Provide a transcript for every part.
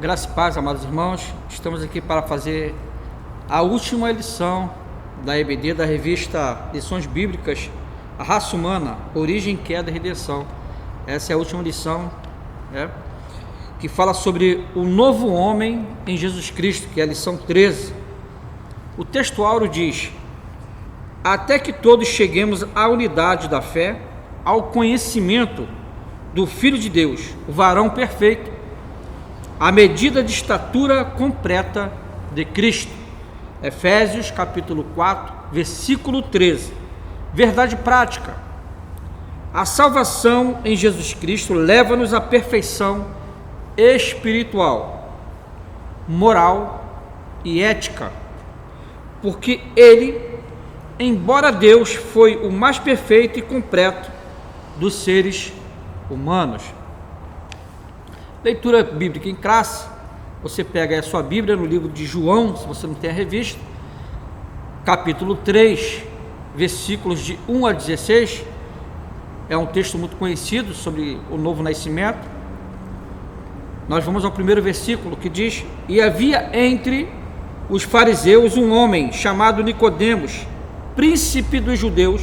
Graça e paz, amados irmãos. Estamos aqui para fazer a última lição da EBD, da revista Lições Bíblicas, a Raça Humana, Origem, Queda e Redenção. Essa é a última lição, que fala sobre o novo homem em Jesus Cristo, que é a lição 13. O texto áureo diz: até que todos cheguemos à unidade da fé, ao conhecimento do Filho de Deus, o varão perfeito, à medida de estatura completa de Cristo. Efésios capítulo 4, versículo 13. Verdade prática: a salvação em Jesus Cristo leva-nos à perfeição espiritual, moral e ética, porque Ele, embora Deus, foi o mais perfeito e completo dos seres humanos. Leitura bíblica em classe. Você pega a sua Bíblia no livro de João, se você não tem a revista, capítulo 3, versículos de 1 a 16. É um texto muito conhecido sobre o novo nascimento. Nós vamos ao primeiro versículo, que diz: e havia entre os fariseus um homem chamado Nicodemos, príncipe dos judeus,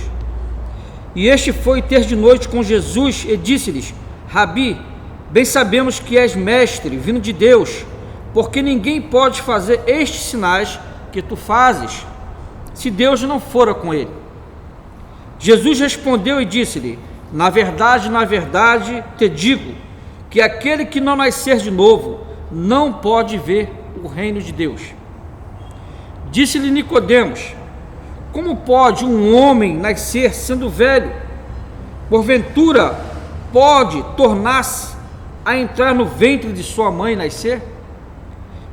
e este foi ter de noite com Jesus e disse-lhes: Rabi, bem sabemos que és mestre, vindo de Deus, porque ninguém pode fazer estes sinais que tu fazes, se Deus não fora com ele. Jesus respondeu e disse-lhe: na verdade, te digo, que aquele que não nascer de novo, não pode ver o reino de Deus. Disse-lhe Nicodemos: como pode um homem nascer sendo velho? Porventura pode tornar-se a entrar no ventre de sua mãe e nascer?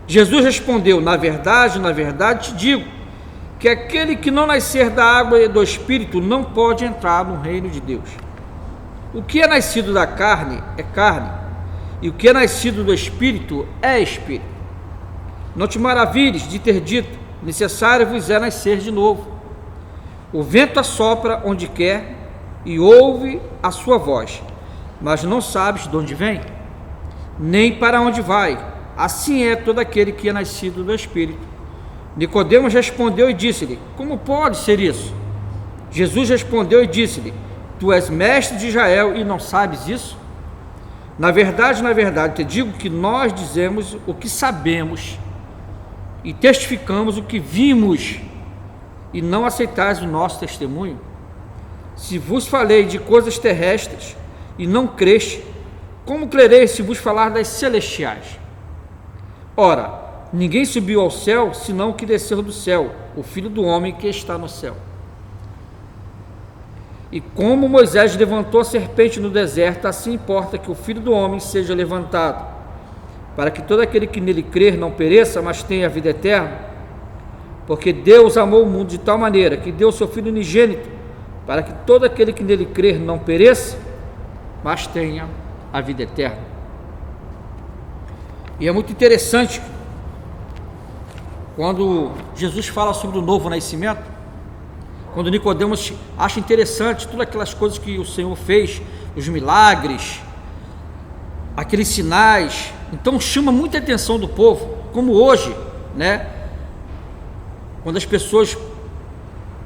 Jesus respondeu: na verdade te digo, que aquele que não nascer da água e do Espírito não pode entrar no reino de Deus. O que é nascido da carne é carne, e o que é nascido do Espírito é Espírito. Não te maravilhes de ter dito: necessário vos é nascer de novo. O vento assopra onde quer e ouve a sua voz, mas não sabes de onde vem, nem para onde vai. Assim é todo aquele que é nascido do Espírito. Nicodemos respondeu e disse-lhe: como pode ser isso? Jesus respondeu e disse-lhe: tu és mestre de Israel e não sabes isso? Na verdade te digo que nós dizemos o que sabemos e testificamos o que vimos, e não aceitais o nosso testemunho. Se vos falei de coisas terrestres e não creste, como crerei se vos falar das celestiais? Ora, ninguém subiu ao céu, senão o que desceu do céu, o Filho do homem que está no céu. E como Moisés levantou a serpente no deserto, assim importa que o Filho do homem seja levantado, para que todo aquele que nele crer não pereça, mas tenha a vida eterna. Porque Deus amou o mundo de tal maneira que deu o seu Filho unigênito, para que todo aquele que nele crer não pereça, mas tenha a vida eterna. E é muito interessante quando Jesus fala sobre o novo nascimento, quando Nicodemos acha interessante todas aquelas coisas que o Senhor fez, os milagres, aqueles sinais. Então chama muita atenção do povo, como hoje, quando as pessoas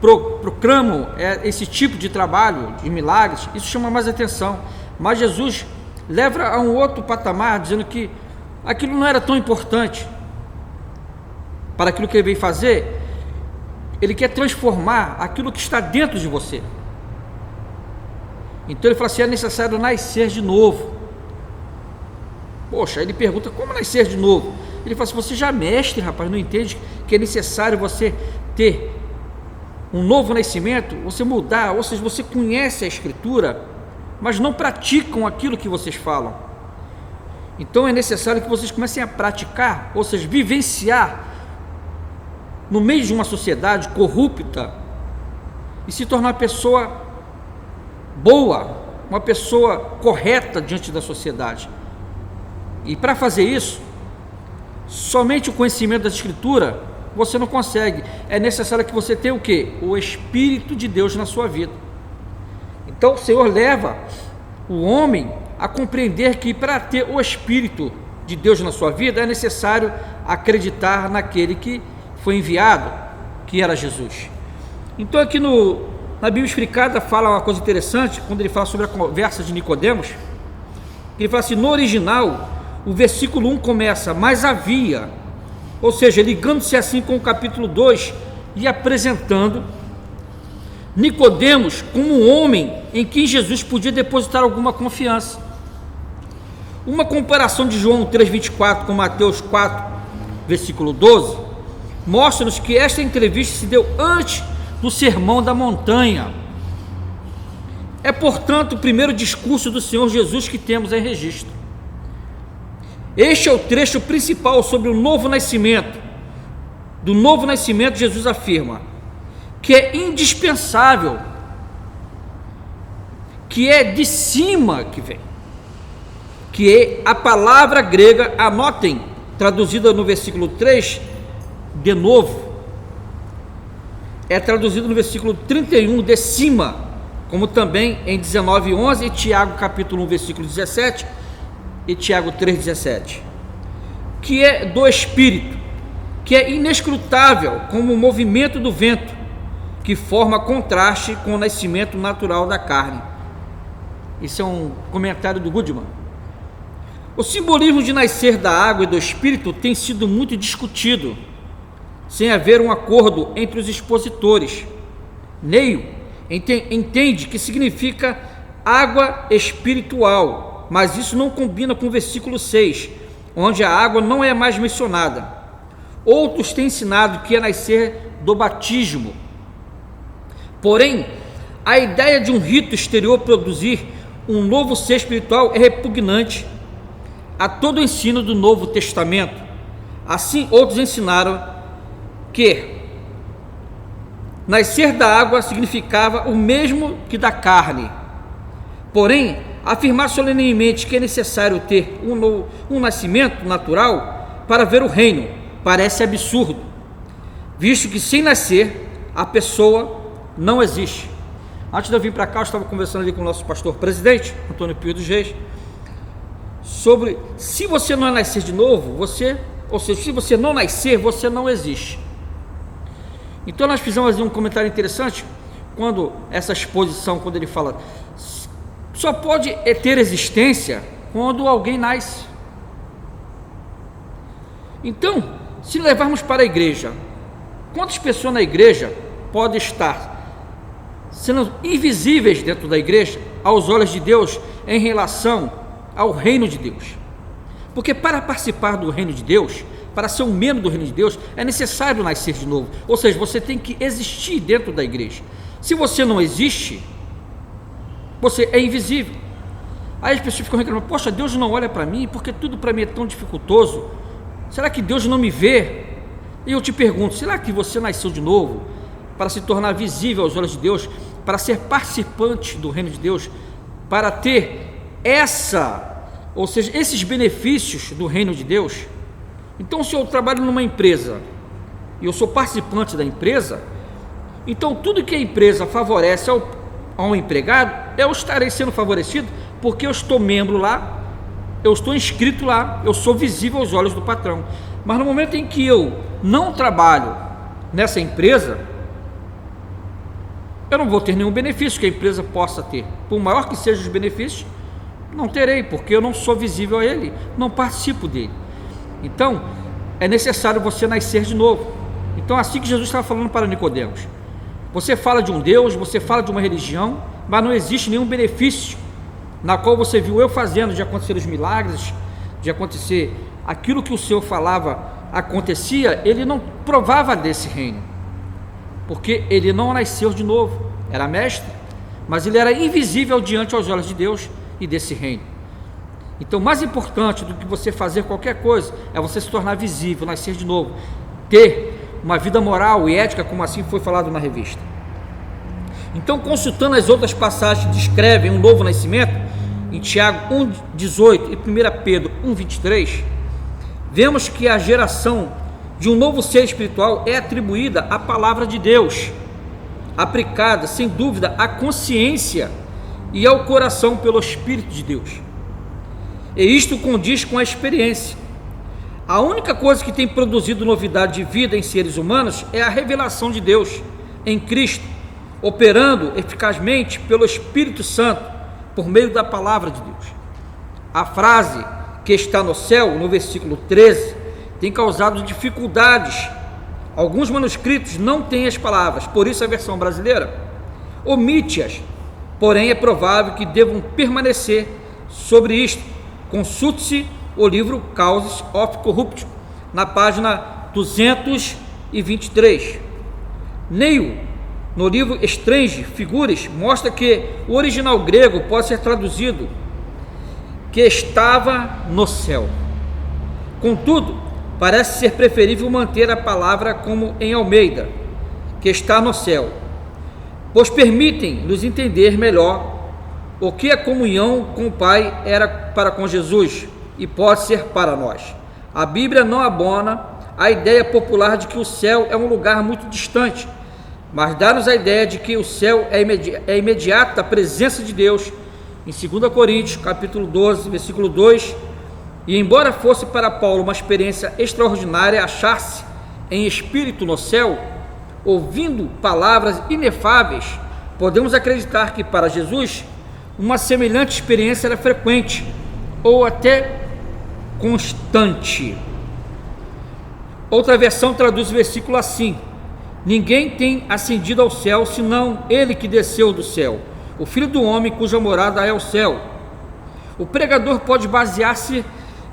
proclamam esse tipo de trabalho, de milagres, isso chama mais atenção. Mas Jesus leva a um outro patamar, dizendo que aquilo não era tão importante para aquilo que ele veio fazer. Ele quer transformar aquilo que está dentro de você. Então ele fala assim: é necessário nascer de novo. Poxa, ele pergunta: como nascer de novo? Ele fala assim: você já é mestre, rapaz, não entende que é necessário você ter um novo nascimento, você mudar, ou seja, você conhece a Escritura, mas não praticam aquilo que vocês falam. Então é necessário que vocês comecem a praticar, ou seja, vivenciar no meio de uma sociedade corrupta e se tornar uma pessoa boa, uma pessoa correta diante da sociedade. E para fazer isso, somente o conhecimento da Escritura você não consegue. É necessário que você tenha o quê? O Espírito de Deus na sua vida. Então o Senhor leva o homem a compreender que para ter o Espírito de Deus na sua vida, é necessário acreditar naquele que foi enviado, que era Jesus. Então aqui na Bíblia Explicada fala uma coisa interessante, quando ele fala sobre a conversa de Nicodemos. Ele fala assim, no original, o versículo 1 começa, mas havia, ou seja, ligando-se assim com o capítulo 2 e apresentando Nicodemos como um homem em quem Jesus podia depositar alguma confiança. Uma comparação de João 3,24 com Mateus 4, versículo 12, mostra-nos que esta entrevista se deu antes do Sermão da Montanha. É, portanto, o primeiro discurso do Senhor Jesus que temos em registro. Este é o trecho principal sobre o novo nascimento. Do novo nascimento, Jesus afirma que é indispensável, que é de cima que vem, que é a palavra grega, anotem, traduzida no versículo 3, de novo, é traduzido no versículo 31, de cima, como também em 19:11 e Tiago capítulo 1, versículo 17 e Tiago 3:17, que é do Espírito, que é inescrutável como o movimento do vento, que forma contraste com o nascimento natural da carne. Isso é um comentário do Goodman. O simbolismo de nascer da água e do Espírito tem sido muito discutido, sem haver um acordo entre os expositores. Neil entende que significa água espiritual, mas isso não combina com o versículo 6, onde a água não é mais mencionada. Outros têm ensinado que é nascer do batismo. Porém, a ideia de um rito exterior produzir um novo ser espiritual é repugnante a todo o ensino do Novo Testamento. Assim, outros ensinaram que nascer da água significava o mesmo que da carne. Porém, afirmar solenemente que é necessário ter um nascimento natural para ver o reino parece absurdo, visto que sem nascer a pessoa não existe. Antes de eu vir para cá, eu estava conversando ali com o nosso pastor presidente, Antônio Pio dos Reis, sobre se você não nascer de novo, ou seja, se você não nascer, você não existe. Então nós fizemos um comentário interessante, quando essa exposição, quando ele fala, só pode ter existência quando alguém nasce. Então, se levarmos para a igreja, quantas pessoas na igreja podem estar sendo invisíveis dentro da igreja, aos olhos de Deus, em relação ao reino de Deus? Porque para participar do reino de Deus, para ser um membro do reino de Deus, é necessário nascer de novo, ou seja, você tem que existir dentro da igreja. Se você não existe, você é invisível. Aí as pessoas ficam reclamando, poxa, Deus não olha para mim, porque tudo para mim é tão dificultoso, será que Deus não me vê? E eu te pergunto, será que você nasceu de novo para se tornar visível aos olhos de Deus, para ser participante do reino de Deus, para ter ou seja, esses benefícios do reino de Deus? Então, se eu trabalho numa empresa e eu sou participante da empresa, então tudo que a empresa favorece ao empregado, eu estarei sendo favorecido, porque eu estou membro lá, eu estou inscrito lá, eu sou visível aos olhos do patrão. Mas no momento em que eu não trabalho nessa empresa, eu não vou ter nenhum benefício que a empresa possa ter. Por maior que sejam os benefícios, não terei, porque eu não sou visível a ele, não participo dele. Então, é necessário você nascer de novo. Então, assim que Jesus estava falando para Nicodemos, você fala de um Deus, você fala de uma religião, mas não existe nenhum benefício na qual você viu eu fazendo, de acontecer os milagres, de acontecer aquilo que o Senhor falava acontecia. Ele não provava desse reino, porque ele não nasceu de novo, era mestre, mas ele era invisível diante aos olhos de Deus e desse reino. Então, mais importante do que você fazer qualquer coisa, é você se tornar visível, nascer de novo, ter uma vida moral e ética, como assim foi falado na revista. Então, consultando as outras passagens que descrevem um novo nascimento, em Tiago 1,18 e 1 Pedro 1,23, vemos que a geração de um novo ser espiritual é atribuída à palavra de Deus, aplicada, sem dúvida, à consciência e ao coração pelo Espírito de Deus. E isto condiz com a experiência. A única coisa que tem produzido novidade de vida em seres humanos é a revelação de Deus em Cristo, operando eficazmente pelo Espírito Santo, por meio da palavra de Deus. A frase que está no céu, no versículo 13, tem causado dificuldades. Alguns manuscritos não têm as palavras, por isso a versão brasileira omite-as, porém é provável que devam permanecer sobre isto. Consulte-se o livro Causes of Corruption, na página 223. Neil, no livro Strange Figures, mostra que o original grego pode ser traduzido que estava no céu. Contudo, parece ser preferível manter a palavra como em Almeida, que está no céu, pois permitem nos entender melhor o que a comunhão com o Pai era para com Jesus e pode ser para nós. A Bíblia não abona a ideia popular de que o céu é um lugar muito distante, mas dá-nos a ideia de que o céu é imediata presença de Deus, em 2 Coríntios, capítulo 12, versículo 2, e embora fosse para Paulo uma experiência extraordinária achar-se em espírito no céu, ouvindo palavras inefáveis, podemos acreditar que para Jesus uma semelhante experiência era frequente ou até constante. Outra versão traduz o versículo assim: ninguém tem ascendido ao céu senão ele que desceu do céu, o Filho do Homem cuja morada é o céu. O pregador pode basear-se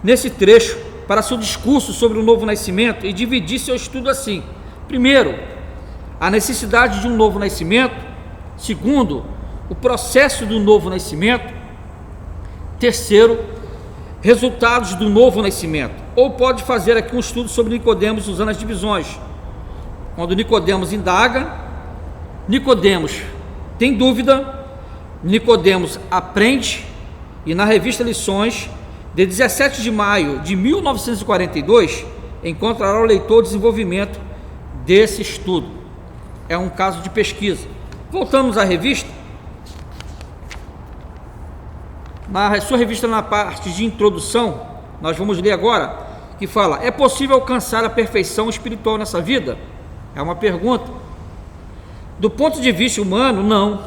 nesse trecho para seu discurso sobre o novo nascimento e dividir seu estudo assim: primeiro, a necessidade de um novo nascimento; segundo, o processo do novo nascimento; terceiro, resultados do novo nascimento. Ou pode fazer aqui um estudo sobre Nicodemos usando as divisões. Quando Nicodemos indaga, Nicodemos tem dúvida, Nicodemos aprende, e na revista Lições, de 17 de maio de 1942, encontrará o leitor o desenvolvimento desse estudo. É um caso de pesquisa. Voltamos à revista. Na sua revista, na parte de introdução, nós vamos ler agora, que fala: é possível alcançar a perfeição espiritual nessa vida? É uma pergunta. Do ponto de vista humano, não.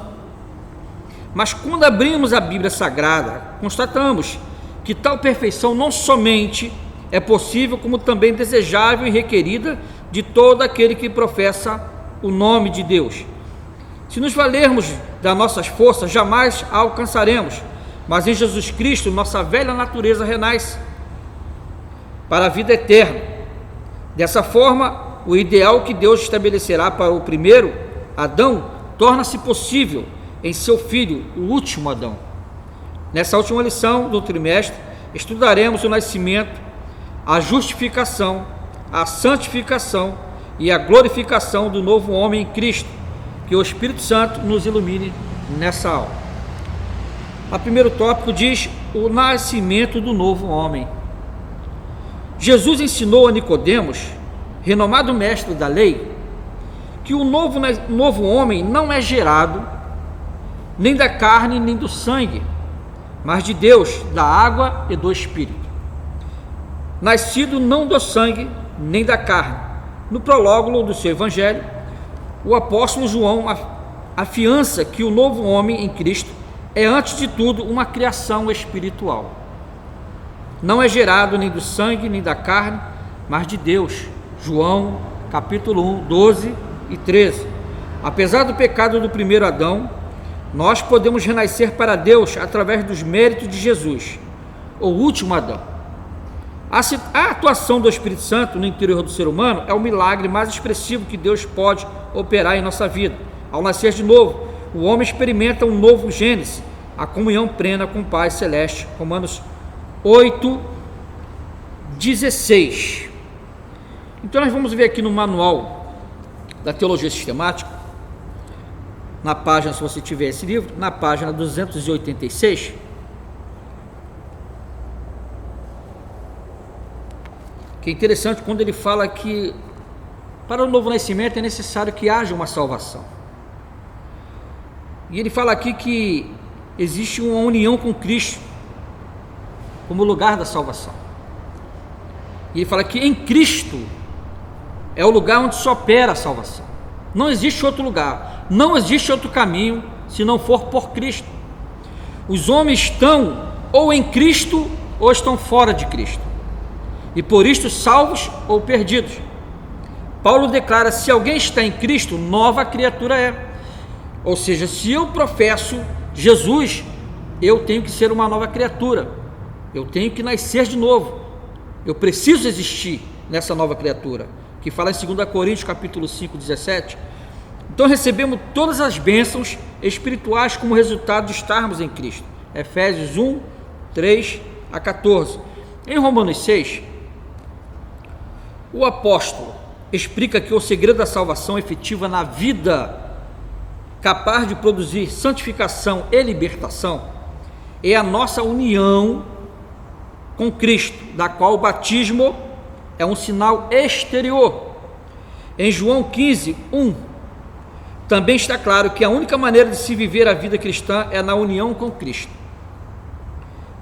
Mas quando abrimos a Bíblia Sagrada, constatamos que tal perfeição não somente é possível, como também desejável e requerida de todo aquele que professa o nome de Deus. Se nos valermos das nossas forças, jamais a alcançaremos, mas em Jesus Cristo nossa velha natureza renasce para a vida eterna. Dessa forma, o ideal que Deus estabelecerá para o primeiro Adão torna-se possível em seu filho, o último Adão. Nessa última lição do trimestre, estudaremos o nascimento, a justificação, a santificação e a glorificação do novo homem em Cristo. Que o Espírito Santo nos ilumine nessa aula. O primeiro tópico diz o nascimento do novo homem. Jesus ensinou a Nicodemos, renomado mestre da lei, que o novo homem não é gerado nem da carne nem do sangue, mas de Deus, da água e do Espírito. Nascido não do sangue nem da carne. No prólogo do seu evangelho, o apóstolo João afiança que o novo homem em Cristo é, antes de tudo, uma criação espiritual. Não é gerado nem do sangue nem da carne, mas de Deus. João, capítulo 1, 12 e 13. Apesar do pecado do primeiro Adão, nós podemos renascer para Deus através dos méritos de Jesus, o último Adão. A atuação do Espírito Santo no interior do ser humano é o milagre mais expressivo que Deus pode operar em nossa vida. Ao nascer de novo, o homem experimenta um novo Gênesis, a comunhão plena com o Pai Celeste. Romanos 8, 16. Então nós vamos ver aqui no manual da Teologia Sistemática, na página, se você tiver esse livro, na página 286, que é interessante quando ele fala que para o novo nascimento é necessário que haja uma salvação. E ele fala aqui que existe uma união com Cristo como lugar da salvação. E ele fala que em Cristo é o lugar onde se opera a salvação. Não existe outro lugar, não existe outro caminho se não for por Cristo. Os homens estão ou em Cristo ou estão fora de Cristo, e por isto salvos ou perdidos. Paulo declara: se alguém está em Cristo, nova criatura é. Ou seja, se eu professo Jesus, eu tenho que ser uma nova criatura, eu tenho que nascer de novo, eu preciso existir nessa nova criatura, que fala em 2 Coríntios capítulo 5, 17. Então recebemos todas as bênçãos espirituais como resultado de estarmos em Cristo. Efésios 1, 3 a 14. Em Romanos 6, o apóstolo explica que o segredo da salvação efetiva na vida, capaz de produzir santificação e libertação, é a nossa união com Cristo, da qual o batismo é um sinal exterior. Em João 15, 1, também está claro que a única maneira de se viver a vida cristã é na união com Cristo.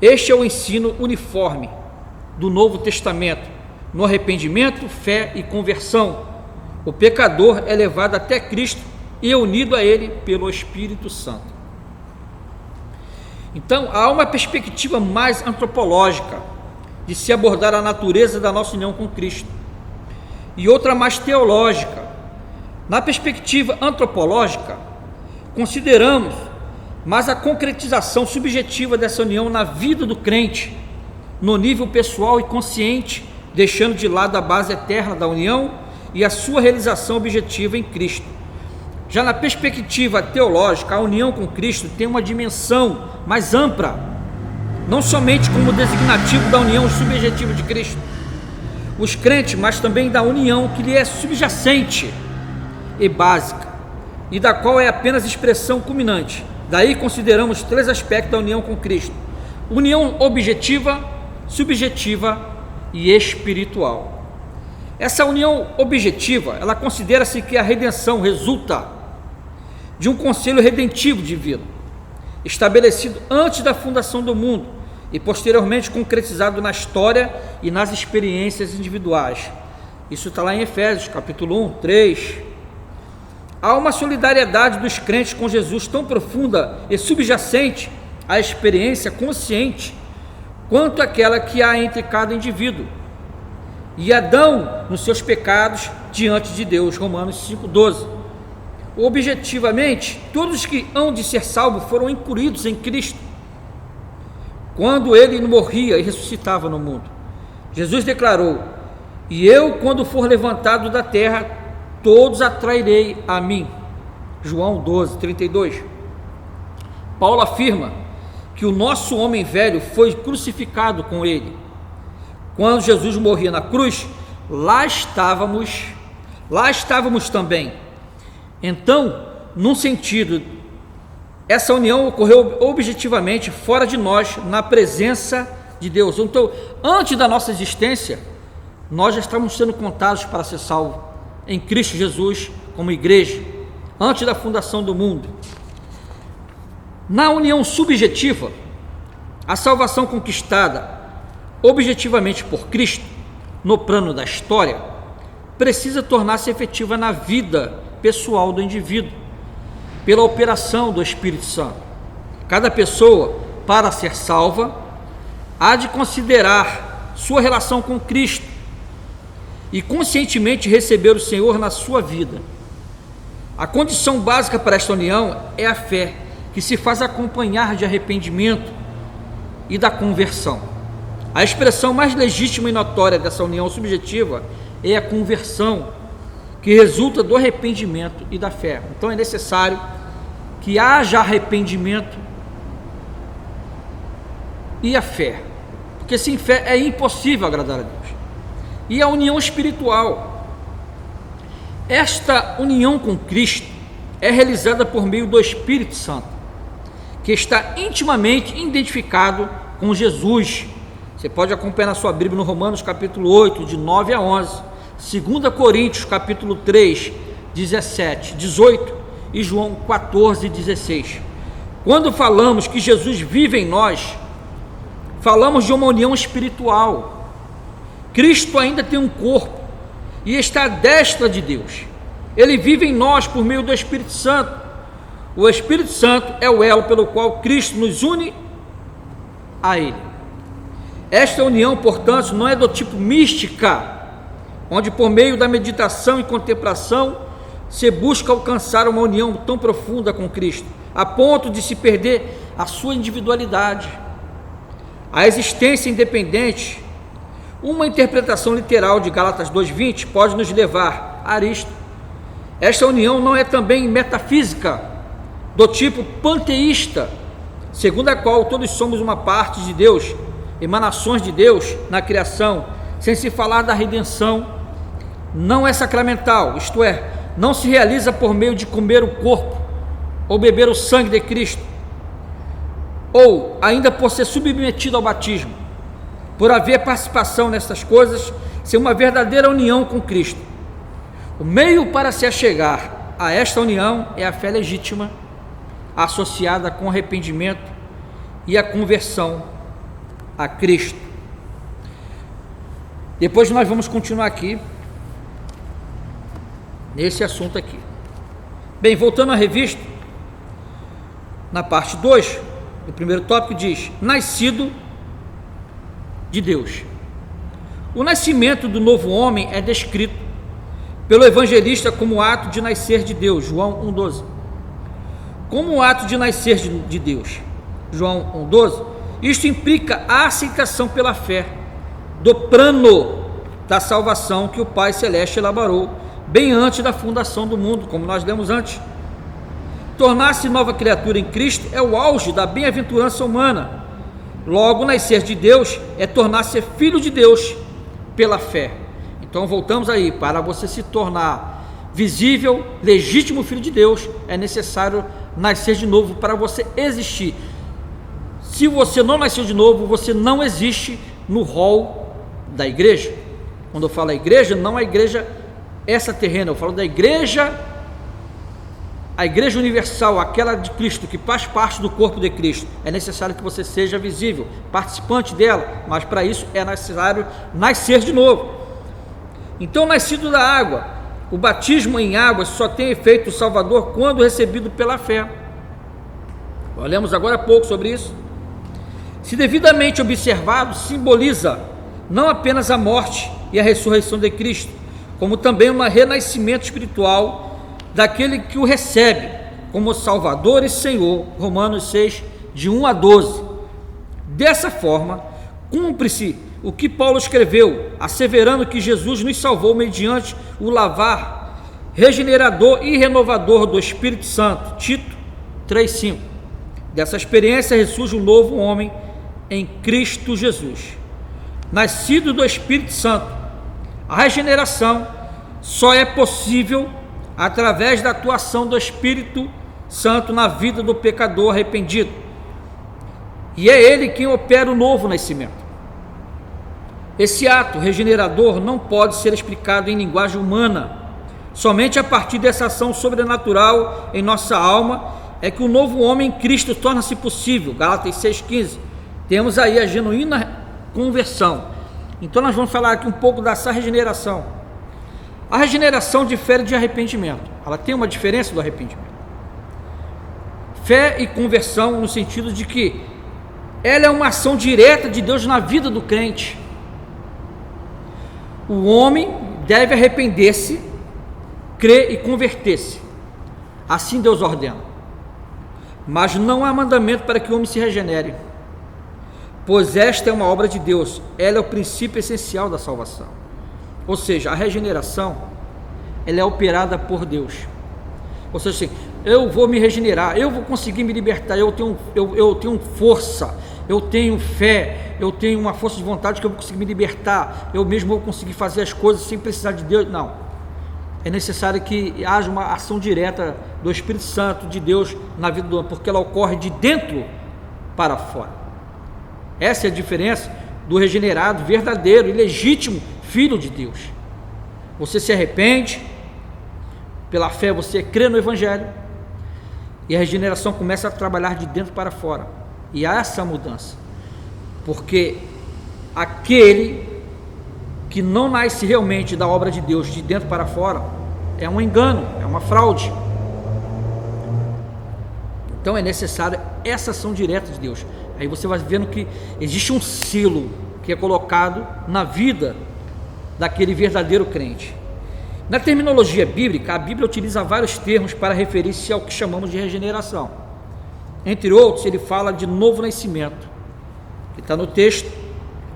Este é o ensino uniforme do Novo Testamento. No arrependimento, fé e conversão, o pecador é levado até Cristo e é unido a Ele pelo Espírito Santo. Então, há uma perspectiva mais antropológica de se abordar a natureza da nossa união com Cristo, e outra mais teológica. Na perspectiva antropológica, consideramos mais a concretização subjetiva dessa união na vida do crente, no nível pessoal e consciente, deixando de lado a base eterna da união e a sua realização objetiva em Cristo. Já na perspectiva teológica, a união com Cristo tem uma dimensão mais ampla, não somente como designativo da união subjetiva de Cristo, os crentes, mas também da união que lhe é subjacente e básica, e da qual é apenas expressão culminante. Daí consideramos três aspectos da união com Cristo: união objetiva, subjetiva e espiritual. Essa união objetiva, ela considera-se que a redenção resulta de um conselho redentivo divino, estabelecido antes da fundação do mundo e posteriormente concretizado na história e nas experiências individuais. Isso está lá em Efésios capítulo 1, 3. Há uma solidariedade dos crentes com Jesus tão profunda e subjacente à experiência consciente quanto aquela que há entre cada indivíduo e Adão nos seus pecados diante de Deus. Romanos 5,12. Objetivamente, todos que hão de ser salvos foram incluídos em Cristo quando ele morria e ressuscitava no mundo. Jesus declarou: e eu, quando for levantado da terra, todos atrairei a mim. João 12, 32. Paulo afirma que o nosso homem velho foi crucificado com ele. Quando Jesus morria na cruz, lá estávamos também. Então, num sentido, essa união ocorreu objetivamente fora de nós, na presença de Deus. Então, antes da nossa existência, nós já estamos sendo contados para ser salvos em Cristo Jesus como igreja, antes da fundação do mundo. Na união subjetiva, a salvação conquistada objetivamente por Cristo, no plano da história, precisa tornar-se efetiva na vida pessoal do indivíduo, pela operação do Espírito Santo. Cada pessoa, para ser salva, há de considerar sua relação com Cristo e conscientemente receber o Senhor na sua vida. A condição básica para esta união é a fé, que se faz acompanhar de arrependimento e da conversão. A expressão mais legítima e notória dessa união subjetiva é a conversão, que resulta do arrependimento e da fé. Então é necessário que haja arrependimento e a fé, porque sem fé é impossível agradar a Deus. E a união espiritual, esta união com Cristo é realizada por meio do Espírito Santo, que está intimamente identificado com Jesus. Você pode acompanhar na sua Bíblia no Romanos capítulo 8, de 9 a 11, 2 Coríntios capítulo 3, 17, 18 e João 14, 16. Quando falamos que Jesus vive em nós, falamos de uma união espiritual, Cristo ainda tem um corpo e está à destra de Deus. Ele vive em nós por meio do Espírito Santo. O Espírito Santo é o elo pelo qual Cristo nos une a Ele. Esta união, portanto, não é do tipo mística, onde por meio da meditação e contemplação se busca alcançar uma união tão profunda com Cristo, a ponto de se perder a sua individualidade, a existência independente. Uma interpretação literal de Gálatas 2:20 pode nos levar a isto. Esta união não é também metafísica, do tipo panteísta, segundo a qual todos somos uma parte de Deus, emanações de Deus na criação, sem se falar da redenção. Não é sacramental, isto é, não se realiza por meio de comer o corpo ou beber o sangue de Cristo, ou ainda por ser submetido ao batismo, por haver participação nessas coisas, ser uma verdadeira união com Cristo. O meio para se achegar a esta união é a fé legítima, associada com arrependimento e a conversão a Cristo. Depois nós vamos continuar aqui nesse assunto aqui. Bem, voltando à revista, na parte 2, o primeiro tópico diz: nascido de Deus. O nascimento do novo homem é descrito pelo evangelista como o ato de nascer de Deus, João 1,12. Como o ato de nascer de Deus, João 1,12, isto implica a aceitação pela fé do plano da salvação que o Pai Celeste elaborou bem antes da fundação do mundo, como nós lemos antes. Tornar-se nova criatura em Cristo é o auge da bem-aventurança humana. Logo, nascer de Deus é tornar-se filho de Deus pela fé. Então voltamos aí, para você se tornar visível, legítimo filho de Deus, é necessário nascer de novo para você existir. Se você não nasceu de novo, você não existe no rol da igreja. Quando eu falo a igreja, não a igreja essa terrena, eu falo da igreja, a igreja universal, aquela de Cristo, que faz parte do corpo de Cristo. É necessário que você seja visível, participante dela, mas para isso é necessário nascer de novo. Então, nascido da água, o batismo em água só tem efeito salvador quando recebido pela fé. Olhamos agora há pouco sobre isso. Se devidamente observado, simboliza não apenas a morte e a ressurreição de Cristo, como também um renascimento espiritual daquele que o recebe como Salvador e Senhor. Romanos 6, de 1 a 12. Dessa forma, cumpre-se o que Paulo escreveu, asseverando que Jesus nos salvou mediante o lavar regenerador e renovador do Espírito Santo. Tito 3,5. Dessa experiência ressurge um novo homem em Cristo Jesus, nascido do Espírito Santo. A regeneração só é possível através da atuação do Espírito Santo na vida do pecador arrependido, e é ele quem opera o novo nascimento. Esse ato regenerador não pode ser explicado em linguagem humana. Somente a partir dessa ação sobrenatural em nossa alma é que o novo homem em Cristo torna-se possível. Gálatas 6,15. Temos aí a genuína conversão. Então nós vamos falar aqui um pouco dessa regeneração. A regeneração difere de arrependimento. Ela tem uma diferença do arrependimento. Fé e conversão no sentido de que ela é uma ação direta de Deus na vida do crente. O homem deve arrepender-se, crer e converter-se. Assim Deus ordena. Mas não há mandamento para que o homem se regenere, pois esta é uma obra de Deus. Ela é o princípio essencial da salvação. Ou seja, a regeneração, ela é operada por Deus. Ou seja, assim, eu vou me regenerar, eu vou conseguir me libertar, eu tenho força, eu tenho fé, eu tenho uma força de vontade que eu vou conseguir me libertar, eu mesmo vou conseguir fazer as coisas sem precisar de Deus. Não, é necessário que haja uma ação direta do Espírito Santo de Deus na vida do homem, porque ela ocorre de dentro para fora. Essa é a diferença do regenerado, verdadeiro e legítimo filho de Deus. Você se arrepende, pela fé você crê no Evangelho, e a regeneração começa a trabalhar de dentro para fora. E há essa mudança, porque aquele que não nasce realmente da obra de Deus de dentro para fora, é um engano, é uma fraude. Então é necessário essa ação direta de Deus. Aí você vai vendo que existe um selo que é colocado na vida daquele verdadeiro crente. Na terminologia bíblica, a Bíblia utiliza vários termos para referir-se ao que chamamos de regeneração. Entre outros, ele fala de novo nascimento, que está no texto,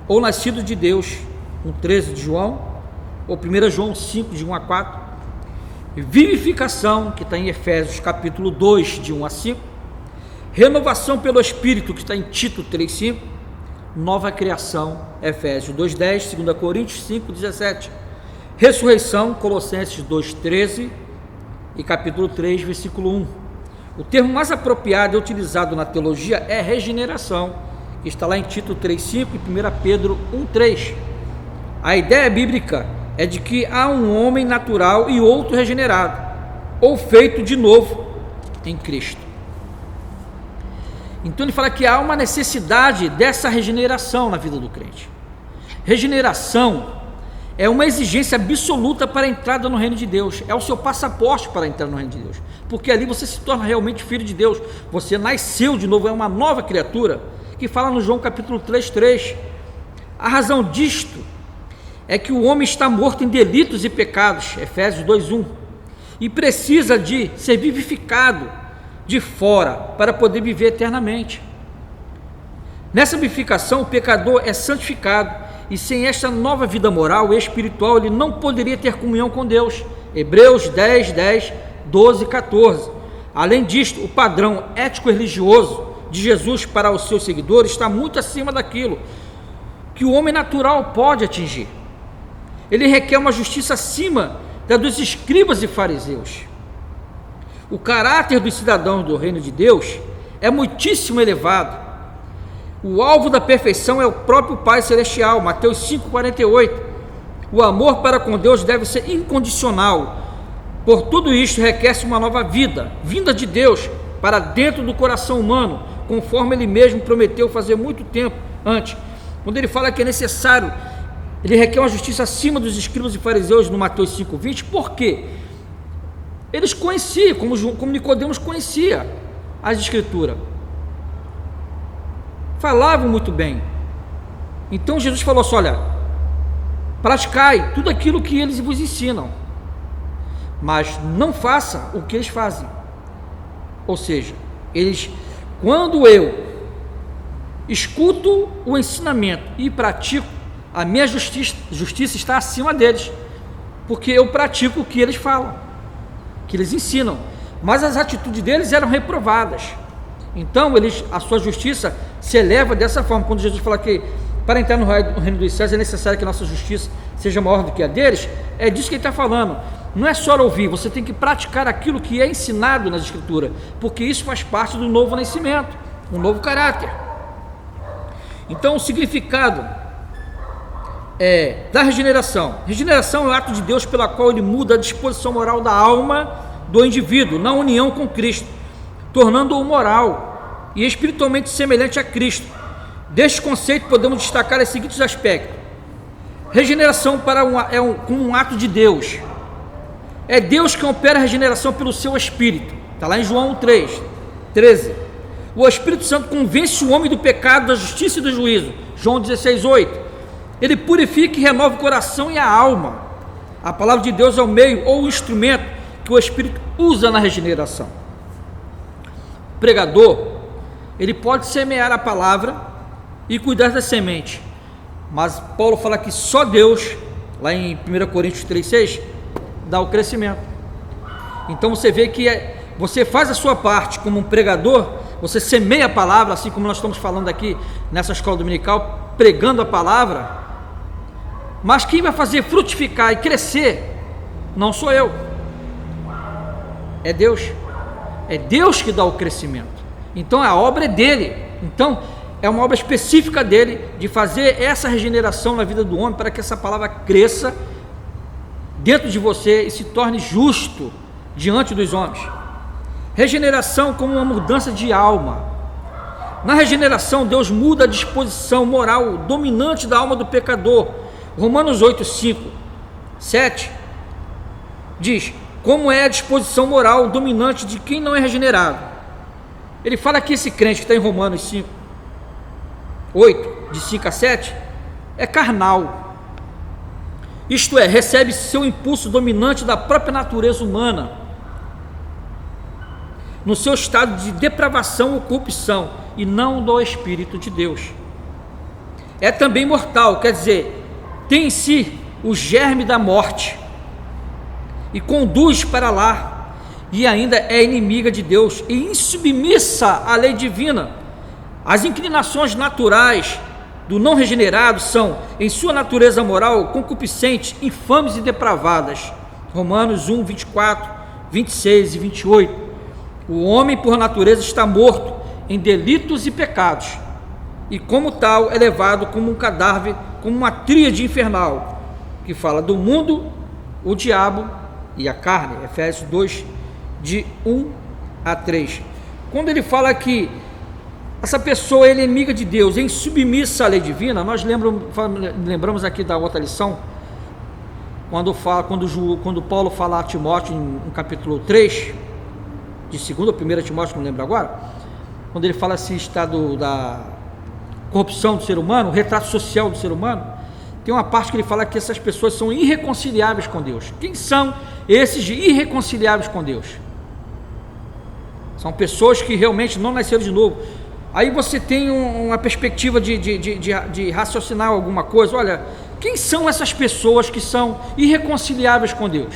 ou nascido de Deus, no 13 de João, ou 1 João 5, de 1 a 4, vivificação, que está em Efésios capítulo 2, de 1 a 5, renovação pelo Espírito, que está em Tito 3, 5, nova criação, Efésios 2, 10, 2 Coríntios 5, 17, ressurreição, Colossenses 2, 13 e capítulo 3, versículo 1. O termo mais apropriado e utilizado na teologia é regeneração, que está lá em Tito 3, 5 e 1 Pedro 1, 3. A ideia bíblica é de que há um homem natural e outro regenerado, ou feito de novo em Cristo. Então ele fala que há uma necessidade dessa regeneração na vida do crente. Regeneração é uma exigência absoluta para a entrada no reino de Deus, é o seu passaporte para entrar no reino de Deus, porque ali você se torna realmente filho de Deus, você nasceu de novo, é uma nova criatura, que fala no João capítulo 3, 3. A razão disto é que o homem está morto em delitos e pecados, Efésios 2, 1, e precisa de ser vivificado de fora para poder viver eternamente. Nessa vivificação, o pecador é santificado, e sem esta nova vida moral e espiritual, ele não poderia ter comunhão com Deus. Hebreus 10, 10, 12 e 14. Além disto, o padrão ético-religioso de Jesus para os seus seguidores está muito acima daquilo que o homem natural pode atingir. Ele requer uma justiça acima da dos escribas e fariseus. O caráter dos cidadãos do reino de Deus é muitíssimo elevado. O alvo da perfeição é o próprio Pai Celestial, Mateus 5,48. O amor para com Deus deve ser incondicional. Por tudo isto requer-se uma nova vida, vinda de Deus para dentro do coração humano, conforme Ele mesmo prometeu fazer muito tempo antes. Quando Ele fala que é necessário, Ele requer uma justiça acima dos escribas e fariseus no Mateus 5,20. Por quê? Eles conheciam, como Nicodemos conhecia as Escrituras. Falavam muito bem. Então Jesus falou assim: olha, praticai tudo aquilo que eles vos ensinam, mas não faça o que eles fazem. Ou seja, quando eu escuto o ensinamento e pratico, a minha justiça está acima deles, porque eu pratico o que eles falam, que eles ensinam, mas as atitudes deles eram reprovadas. Então a sua justiça se eleva dessa forma. Quando Jesus fala que para entrar no reino dos céus é necessário que a nossa justiça seja maior do que a deles, é disso que ele está falando. Não é só ouvir, você tem que praticar aquilo que é ensinado nas Escrituras, porque isso faz parte do novo nascimento, um novo caráter. Então o significado da regeneração. Regeneração é o ato de Deus pela qual Ele muda a disposição moral da alma do indivíduo na união com Cristo, tornando-o moral e espiritualmente semelhante a Cristo. Deste conceito podemos destacar os seguintes aspectos. Regeneração como um ato de Deus. É Deus que opera a regeneração pelo seu Espírito. Está lá em João 3, 13. O Espírito Santo convence o homem do pecado, da justiça e do juízo. João 16, 8. Ele purifica e renova o coração e a alma. A palavra de Deus é o meio ou o instrumento que o Espírito usa na regeneração. O pregador, ele pode semear a palavra e cuidar da semente, mas Paulo fala que só Deus, lá em 1 Coríntios 3,6, dá o crescimento. Então você vê que você faz a sua parte como um pregador, você semeia a palavra, assim como nós estamos falando aqui nessa escola dominical, pregando a palavra, mas quem vai fazer frutificar e crescer não sou eu, é Deus. É Deus que dá o crescimento. Então a obra é dele. Então é uma obra específica dele de fazer essa regeneração na vida do homem, para que essa palavra cresça dentro de você e se torne justo diante dos homens. Regeneração como uma mudança de alma. Na regeneração, Deus muda a disposição moral dominante da alma do pecador, Romanos 8, 5, 7 diz como é a disposição moral dominante de quem não é regenerado. Ele fala que esse crente que está em Romanos 5, 8, de 5 a 7, é carnal. Isto é, recebe seu impulso dominante da própria natureza humana, no seu estado de depravação ou corrupção, e não do Espírito de Deus. É também mortal, quer dizer, tem em si o germe da morte, e conduz para lá, e ainda é inimiga de Deus, e insubmissa à lei divina. As inclinações naturais do não regenerado são, em sua natureza moral, concupiscentes, infames e depravadas. Romanos 1, 24, 26 e 28. O homem, por natureza, está morto em delitos e pecados, e como tal é levado como um cadáver, como uma tríade infernal, que fala do mundo, o diabo e a carne. Efésios 2, de 1 a 3. Quando ele fala essa pessoa é inimiga de Deus, é insubmissa à lei divina, nós lembramos aqui da outra lição, quando Paulo fala a Timóteo em capítulo 3, de 2 ou 1 Timóteo, não lembro agora, quando ele fala esse estado da corrupção do ser humano, o retrato social do ser humano, tem uma parte que ele fala que essas pessoas são irreconciliáveis com Deus. Quem são esses irreconciliáveis com Deus? São pessoas que realmente não nasceram de novo. Aí você tem uma perspectiva de raciocinar alguma coisa. Olha, quem são essas pessoas que são irreconciliáveis com Deus?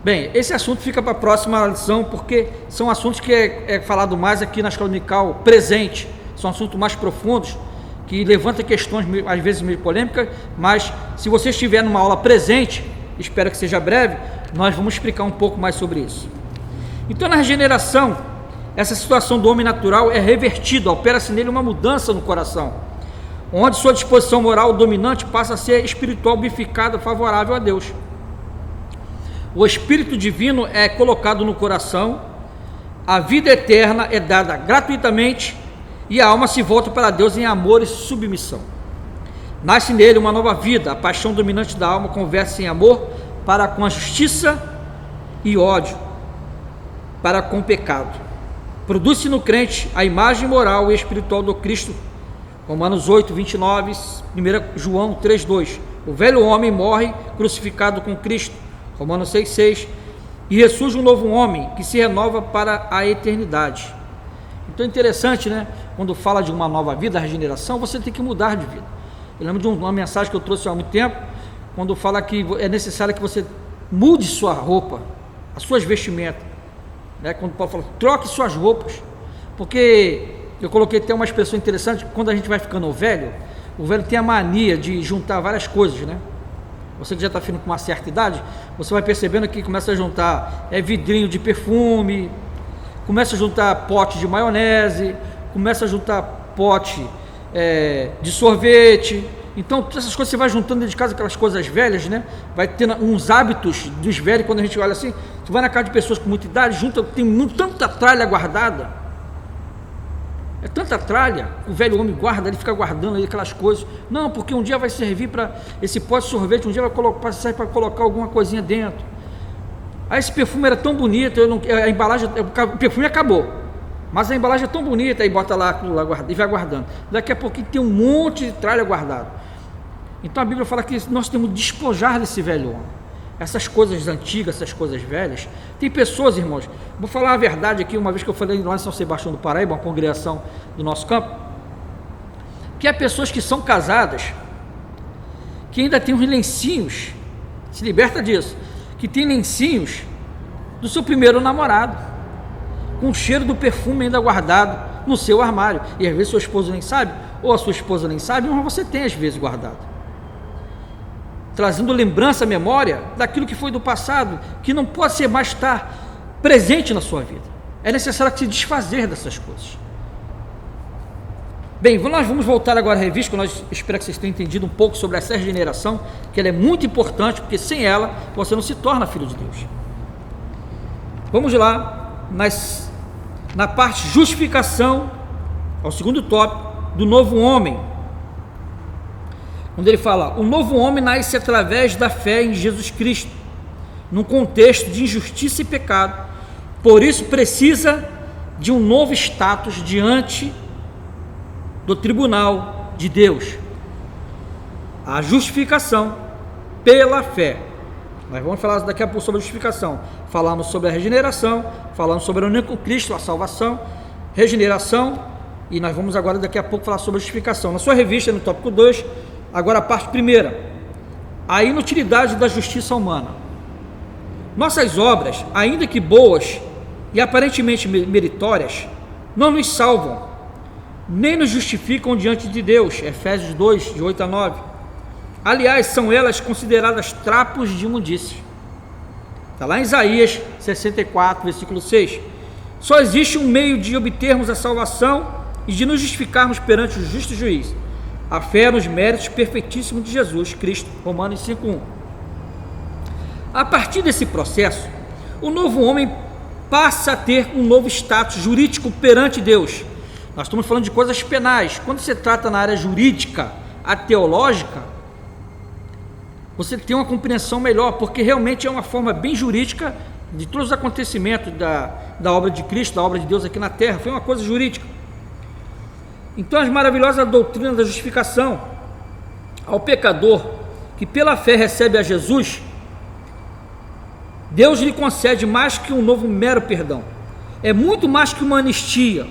Bem, esse assunto fica para a próxima lição, porque são assuntos que é falado mais aqui na Escola Dominical presente, são assuntos mais profundos, que levantam questões às vezes meio polêmicas, mas se você estiver numa aula presente, espero que seja breve, nós vamos explicar um pouco mais sobre isso. Então, na regeneração, essa situação do homem natural é revertida, opera-se nele uma mudança no coração, onde sua disposição moral dominante passa a ser espiritual, bificada, favorável a Deus. O Espírito Divino é colocado no coração, a vida eterna é dada gratuitamente e a alma se volta para Deus em amor e submissão. Nasce nele uma nova vida, a paixão dominante da alma converte-se em amor para com a justiça e ódio para com o pecado. Produz-se no crente a imagem moral e espiritual do Cristo. Romanos 8, 29, 1 João 3, 2. O velho homem morre crucificado com Cristo. Romanos 6, 6, e ressurge um novo homem que se renova para a eternidade. Então é interessante, né? Quando fala de uma nova vida, a regeneração, você tem que mudar de vida. Eu lembro de uma mensagem que eu trouxe há muito tempo, quando fala que é necessário que você mude sua roupa, as suas vestimentas, né? Quando Paulo fala, troque suas roupas, porque eu coloquei até uma expressão interessante, quando a gente vai ficando velho, o velho tem a mania de juntar várias coisas, né? Você que já está ficando com uma certa idade, você vai percebendo que começa a juntar vidrinho de perfume, começa a juntar pote de maionese, começa a juntar pote de sorvete. Então, essas coisas você vai juntando dentro de casa, aquelas coisas velhas, né? Vai tendo uns hábitos dos velhos, quando a gente olha assim, você vai na casa de pessoas com muita idade, tem tanta tralha guardada. É tanta tralha, o velho homem guarda, ele fica guardando aí aquelas coisas. Não, porque um dia vai servir para esse pote de sorvete, um dia vai sair para colocar alguma coisinha dentro. Aí esse perfume era tão bonito, a embalagem, o perfume acabou, mas a embalagem é tão bonita, aí bota lá e vai guardando. Daqui a pouquinho tem um monte de tralha guardado. Então a Bíblia fala que nós temos que despojar desse velho homem. Essas coisas antigas, essas coisas velhas. Tem pessoas, irmãos, vou falar a verdade aqui, uma vez que eu falei lá em São Sebastião do Paraíba, uma congregação do nosso campo, que há pessoas que são casadas, que ainda tem uns lencinhos, se liberta disso, que tem lencinhos do seu primeiro namorado, com o cheiro do perfume ainda guardado no seu armário, e às vezes seu esposo nem sabe, ou a sua esposa nem sabe, mas você tem às vezes guardado, trazendo lembrança à memória daquilo que foi do passado, que não pode ser mais estar presente na sua vida. É necessário se desfazer dessas coisas. Bem, nós vamos voltar agora à revista, que nós espero que vocês tenham entendido um pouco sobre essa regeneração, que ela é muito importante, porque sem ela você não se torna filho de Deus. Vamos lá, na parte justificação, ao segundo tópico, do novo homem. onde ele fala: o novo homem nasce através da fé em Jesus Cristo, num contexto de injustiça e pecado, por isso precisa de um novo status diante do tribunal de Deus, a justificação pela fé. Nós vamos falar daqui a pouco sobre a justificação, falamos sobre a regeneração, falamos sobre a união com Cristo, a salvação, regeneração, e nós vamos agora daqui a pouco falar sobre a justificação. Na sua revista, no tópico 2, agora a parte primeira, a inutilidade da justiça humana. Nossas obras, ainda que boas e aparentemente meritórias, não nos salvam, nem nos justificam diante de Deus. Efésios 2, de 8 a 9. Aliás, são elas consideradas trapos de imundície. Está lá em Isaías 64, versículo 6. Só existe um meio de obtermos a salvação e de nos justificarmos perante o justo juiz: a fé nos méritos perfeitíssimos de Jesus Cristo. Romanos 5:1. A partir desse processo, o novo homem passa a ter um novo status jurídico perante Deus. Nós estamos falando de coisas penais. Quando se trata na área jurídica, a teológica, você tem uma compreensão melhor, porque realmente é uma forma bem jurídica de todos os acontecimentos da obra de Cristo, da obra de Deus aqui na terra. Foi uma coisa jurídica. Então, as maravilhosas doutrinas da justificação ao pecador que pela fé recebe a Jesus, Deus lhe concede mais que um novo mero perdão. É muito mais que uma anistia.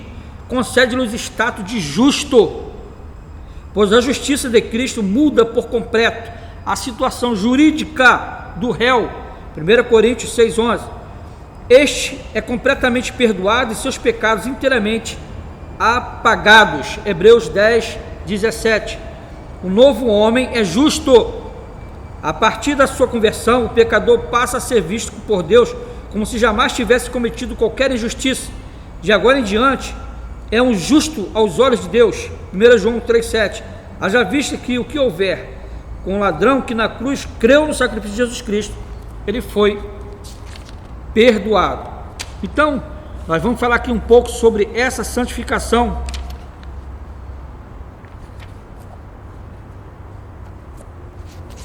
Concede-lhes status de justo, pois a justiça de Cristo muda por completo a situação jurídica do réu. 1 Coríntios 6:11. Este é completamente perdoado e seus pecados inteiramente apagados. Hebreus 10:17. O novo homem é justo. A partir da sua conversão, o pecador passa a ser visto por Deus como se jamais tivesse cometido qualquer injustiça. De agora em diante, é um justo aos olhos de Deus. 1 João 3,7. Haja vista que o que houver com o ladrão que na cruz creu no sacrifício de Jesus Cristo, ele foi perdoado. Então, nós vamos falar aqui um pouco sobre essa santificação.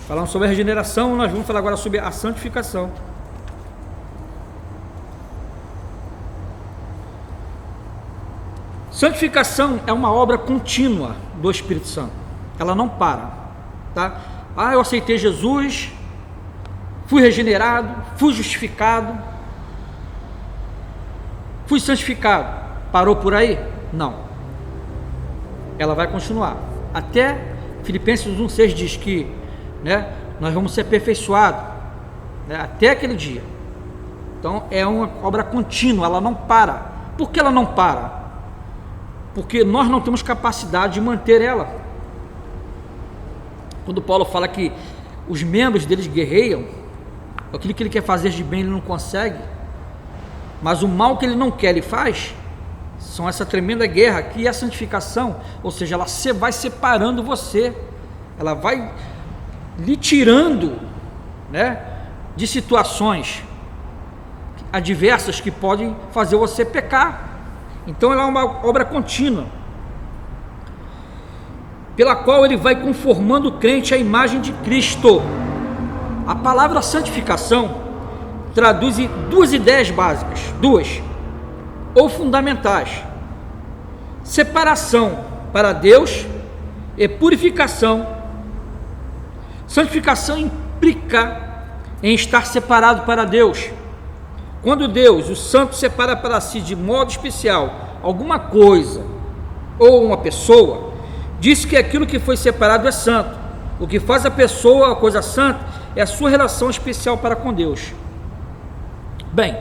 Falamos sobre a regeneração, nós vamos falar agora sobre a santificação. Santificação é uma obra contínua do Espírito Santo. Ela não para, tá? Eu aceitei Jesus, fui regenerado, fui justificado, fui santificado. Parou por aí? Não. Ela vai continuar. Até Filipenses 1,6 diz que, nós vamos ser aperfeiçoados, até aquele dia. Então é uma obra contínua, ela não para. Por que ela não para? Porque nós não temos capacidade de manter ela. Quando Paulo fala que os membros deles guerreiam, aquilo que ele quer fazer de bem ele não consegue, mas o mal que ele não quer ele faz. São essa tremenda guerra que é a santificação, ou seja, ela vai separando você, ela vai lhe tirando, de situações adversas que podem fazer você pecar. Então ela é uma obra contínua, pela qual ele vai conformando o crente à imagem de Cristo. A palavra santificação traduz duas ideias básicas, ou fundamentais: separação para Deus e purificação. Santificação implica em estar separado para Deus. Quando Deus, o Santo, separa para si de modo especial alguma coisa ou uma pessoa, diz que aquilo que foi separado é santo. O que faz a pessoa a coisa santa é a sua relação especial para com Deus. Bem,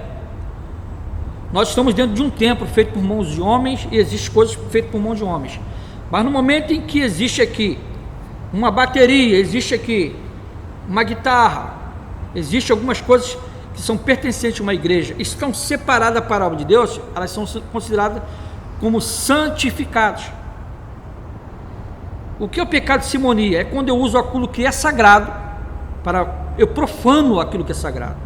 nós estamos dentro de um templo feito por mãos de homens e existem coisas feitas por mãos de homens. Mas no momento em que existe aqui uma bateria, existe aqui uma guitarra, existe algumas coisas que são pertencentes a uma igreja, estão separadas para a obra de Deus, elas são consideradas como santificados. O que é o pecado de simonia? É quando eu uso aquilo que é sagrado, eu profano aquilo que é sagrado.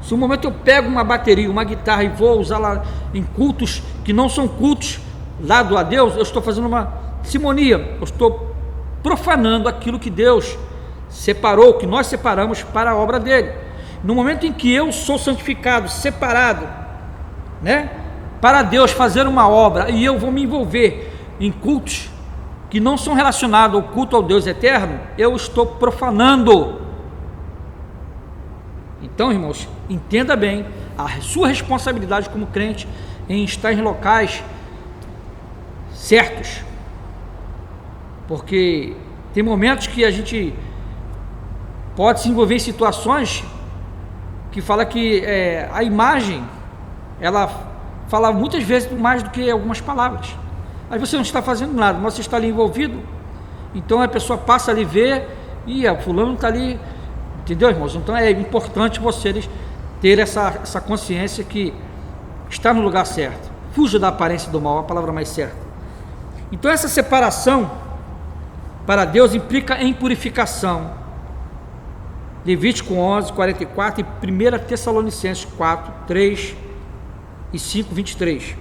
Se no momento eu pego uma bateria, uma guitarra e vou usá-la em cultos que não são cultos dado a Deus, eu estou fazendo uma simonia, eu estou profanando aquilo que Deus separou, que nós separamos para a obra dele. No momento em que eu sou santificado, separado, né, para Deus fazer uma obra, e eu vou me envolver em cultos que não são relacionados ao culto ao Deus eterno, eu estou profanando. Então, irmãos, entenda bem a sua responsabilidade como crente em estar em locais certos, porque tem momentos que a gente pode se envolver em situações que fala que a imagem, ela fala muitas vezes mais do que algumas palavras. Aí você não está fazendo nada, mas você está ali envolvido, então a pessoa passa ali, vê, e fulano está ali, entendeu, irmãos? Então é importante vocês ter essa consciência que está no lugar certo. Fuja da aparência do mal, a palavra mais certa. Então essa separação para Deus implica em purificação. Levítico 11, 44 e 1 Tessalonicenses 4, 3 e 5, 23.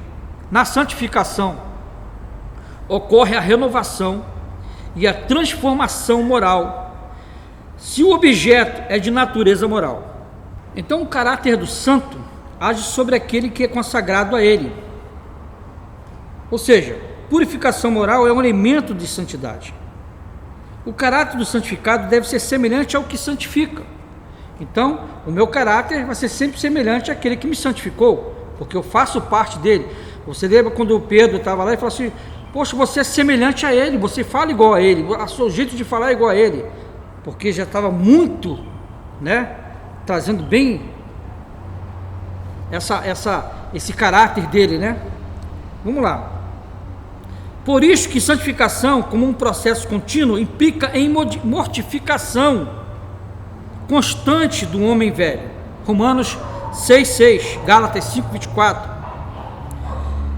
Na santificação ocorre a renovação e a transformação moral, se o objeto é de natureza moral. Então o caráter do santo age sobre aquele que é consagrado a ele. Ou seja, purificação moral é um elemento de santidade. O caráter do santificado deve ser semelhante ao que santifica. Então, o meu caráter vai ser sempre semelhante àquele que me santificou, porque eu faço parte dele. Você lembra quando o Pedro estava lá e falou assim: poxa, você é semelhante a ele, você fala igual a ele, o seu jeito de falar é igual a ele, porque já estava muito, né, trazendo bem esse caráter dele, né? Vamos lá. Por isso que santificação, como um processo contínuo, implica em mortificação constante do homem velho. Romanos 6,6, Gálatas 5,24.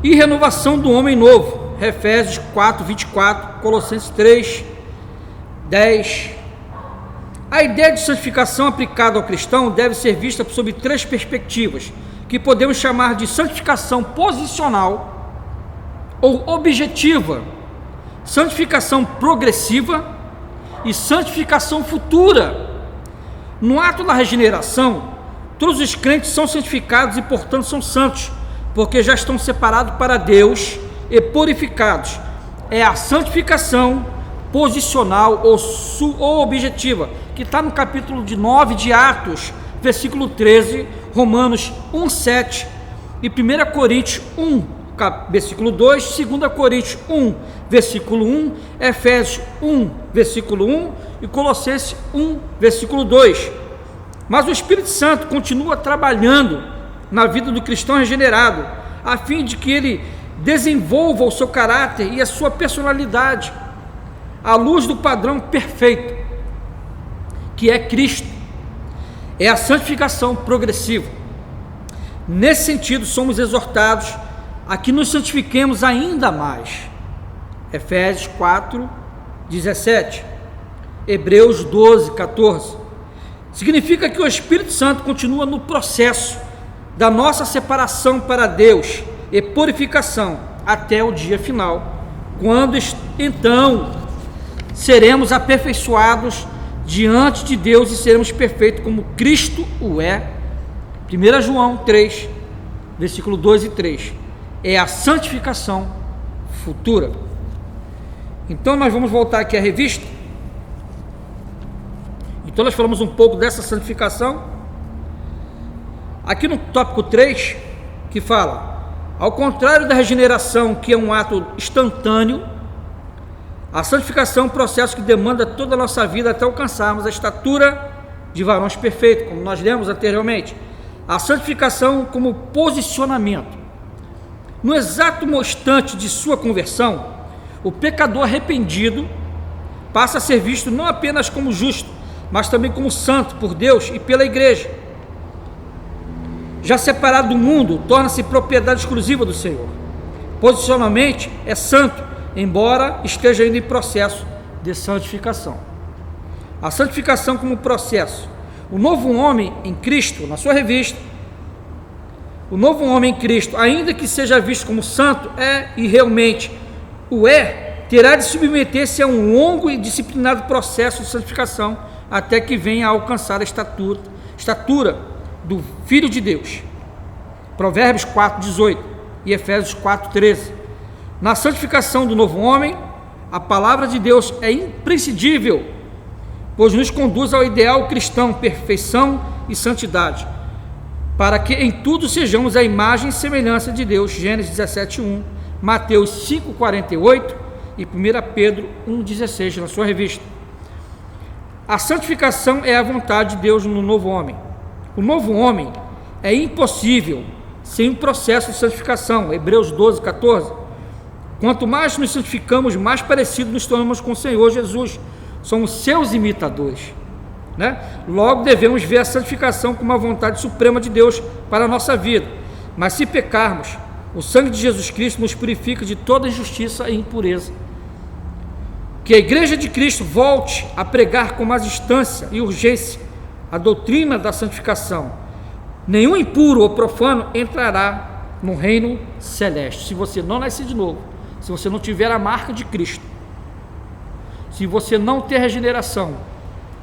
E renovação do homem novo. Efésios 4,24, Colossenses 3,10. A ideia de santificação aplicada ao cristão deve ser vista sob 3 perspectivas, que podemos chamar de santificação posicional ou objetiva, santificação progressiva e santificação futura. No ato da regeneração, todos os crentes são santificados e, portanto, são santos, porque já estão separados para Deus e purificados. É a santificação posicional ou objetiva, que está no capítulo 9 de Atos, versículo 13, Romanos 1,7 e 1 Coríntios 1, versículo 2, 2 Coríntios 1, versículo 1, Efésios 1, versículo 1 e Colossenses 1, versículo 2. Mas o Espírito Santo continua trabalhando na vida do cristão regenerado, a fim de que ele desenvolva o seu caráter e a sua personalidade à luz do padrão perfeito, que é Cristo. É a santificação progressiva. Nesse sentido, somos exortados a que nos santifiquemos ainda mais. Efésios 4, 17, Hebreus 12, 14. Significa que o Espírito Santo continua no processo da nossa separação para Deus e purificação até o dia final, quando então seremos aperfeiçoados diante de Deus e seremos perfeitos como Cristo o é. 1 João 3, versículo 2 e 3. É a santificação futura. Então nós vamos voltar aqui à revista. Então nós falamos um pouco dessa santificação. Aqui no tópico 3, que fala: ao contrário da regeneração, que é um ato instantâneo, a santificação é um processo que demanda toda a nossa vida até alcançarmos a estatura de varões perfeitos, como nós lemos anteriormente. A santificação como posicionamento. No exato instante de sua conversão, o pecador arrependido passa a ser visto não apenas como justo, mas também como santo por Deus e pela igreja. Já separado do mundo, torna-se propriedade exclusiva do Senhor. Posicionalmente é santo, embora esteja ainda em processo de santificação. A santificação como processo. O novo homem em Cristo, na sua revista, o novo homem em Cristo, ainda que seja visto como santo, é e realmente o é, terá de submeter-se a um longo e disciplinado processo de santificação até que venha a alcançar a estatura do Filho de Deus. Provérbios 4:18 e Efésios 4:13. Na santificação do novo homem, a palavra de Deus é imprescindível, pois nos conduz ao ideal cristão, perfeição e santidade, para que em tudo sejamos a imagem e semelhança de Deus. Gênesis 17:1, Mateus 5:48 e 1 Pedro 1:16 na sua revista. A santificação é a vontade de Deus no novo homem. O novo homem é impossível sem um processo de santificação. Hebreus 12:14. Quanto mais nos santificamos, mais parecidos nos tornamos com o Senhor Jesus. Somos seus imitadores, né? Logo devemos ver a santificação como a vontade suprema de Deus para a nossa vida. Mas se pecarmos, o sangue de Jesus Cristo nos purifica de toda injustiça e impureza. Que a Igreja de Cristo volte a pregar com mais instância e urgência a doutrina da santificação. Nenhum impuro ou profano entrará no reino celeste. Se você não nascer de novo, se você não tiver a marca de Cristo, se você não ter regeneração,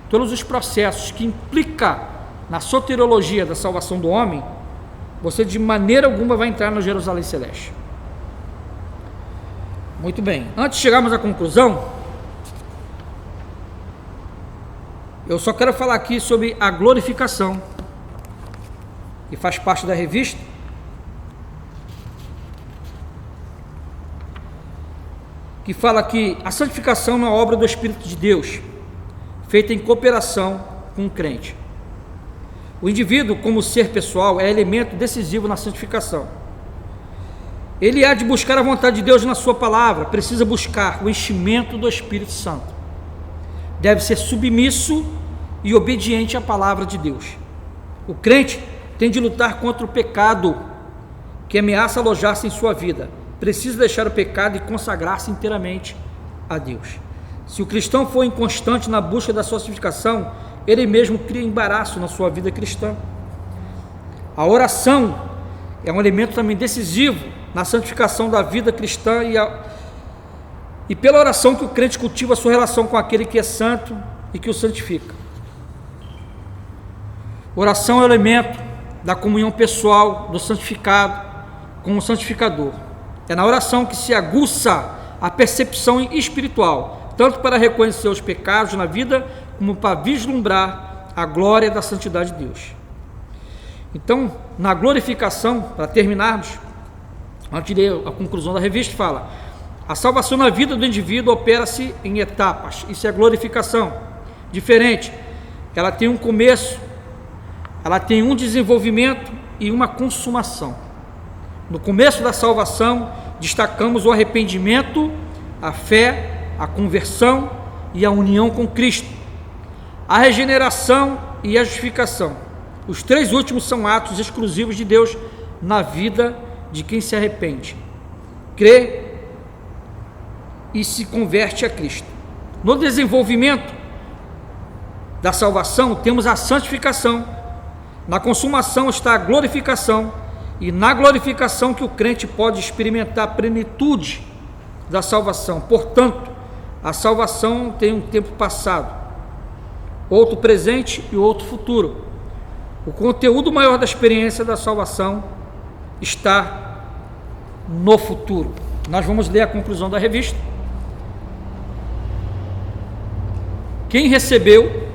todos os processos que implica na soteriologia da salvação do homem, você de maneira alguma vai entrar no Jerusalém Celeste. Muito bem, antes de chegarmos à conclusão, eu só quero falar aqui sobre a glorificação, que faz parte da revista. Que fala que a santificação é uma obra do Espírito de Deus, feita em cooperação com o crente. O indivíduo, como ser pessoal, é elemento decisivo na santificação. Ele há de buscar a vontade de Deus na sua palavra, precisa buscar o enchimento do Espírito Santo. Deve ser submisso e obediente à palavra de Deus. O crente tem de lutar contra o pecado que ameaça alojar-se em sua vida. Precisa deixar o pecado e consagrar-se inteiramente a Deus. Se o cristão for inconstante na busca da sua santificação, ele mesmo cria embaraço na sua vida cristã. A oração é um elemento também decisivo na santificação da vida cristã e pela oração que o crente cultiva a sua relação com aquele que é santo e que o santifica. Oração é o elemento da comunhão pessoal do santificado com o santificador. É na oração que se aguça a percepção espiritual, tanto para reconhecer os pecados na vida, como para vislumbrar a glória da santidade de Deus. Então, na glorificação, para terminarmos, antes de ler a conclusão da revista, fala: a salvação na vida do indivíduo opera-se em etapas. Isso é glorificação. Diferente, ela tem um começo, ela tem um desenvolvimento e uma consumação. No começo da salvação, destacamos o arrependimento, a fé, a conversão e a união com Cristo, a regeneração e a justificação. Os três últimos são atos exclusivos de Deus na vida de quem se arrepende, crê e se converte a Cristo. No desenvolvimento da salvação, temos a santificação. Na consumação está a glorificação. E na glorificação que o crente pode experimentar a plenitude da salvação. Portanto, a salvação tem um tempo passado, outro presente e outro futuro. O conteúdo maior da experiência da salvação está no futuro. Nós vamos ler a conclusão da revista. Quem recebeu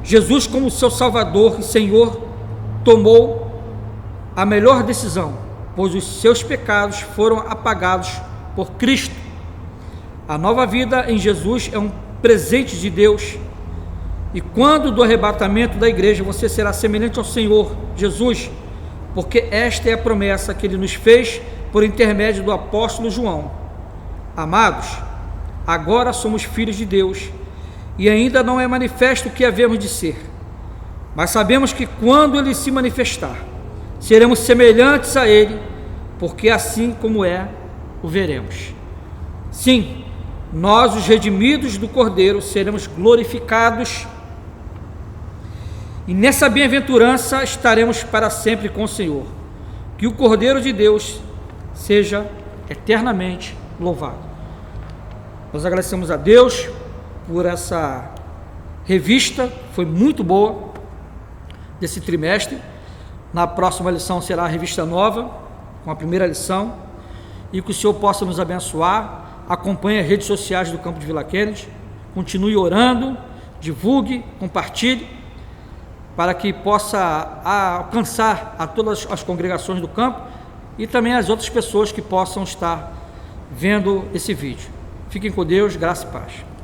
Jesus como seu Salvador e Senhor tomou a melhor decisão, pois os seus pecados foram apagados por Cristo. A nova vida em Jesus é um presente de Deus, e quando do arrebatamento da igreja você será semelhante ao Senhor Jesus, porque esta é a promessa que Ele nos fez por intermédio do apóstolo João. Amados, agora somos filhos de Deus, e ainda não é manifesto o que havemos de ser, mas sabemos que quando Ele se manifestar, seremos semelhantes a Ele, porque assim como é, o veremos. Sim, nós, os redimidos do Cordeiro, seremos glorificados, e nessa bem-aventurança estaremos para sempre com o Senhor. Que o Cordeiro de Deus seja eternamente louvado. Nós agradecemos a Deus por essa revista, foi muito boa, desse trimestre. Na próxima lição será a revista nova, com a primeira lição, e que o Senhor possa nos abençoar. Acompanhe as redes sociais do Campo de Vila Kennedy, continue orando, divulgue, compartilhe, para que possa alcançar a todas as congregações do campo e também as outras pessoas que possam estar vendo esse vídeo. Fiquem com Deus, graça e paz.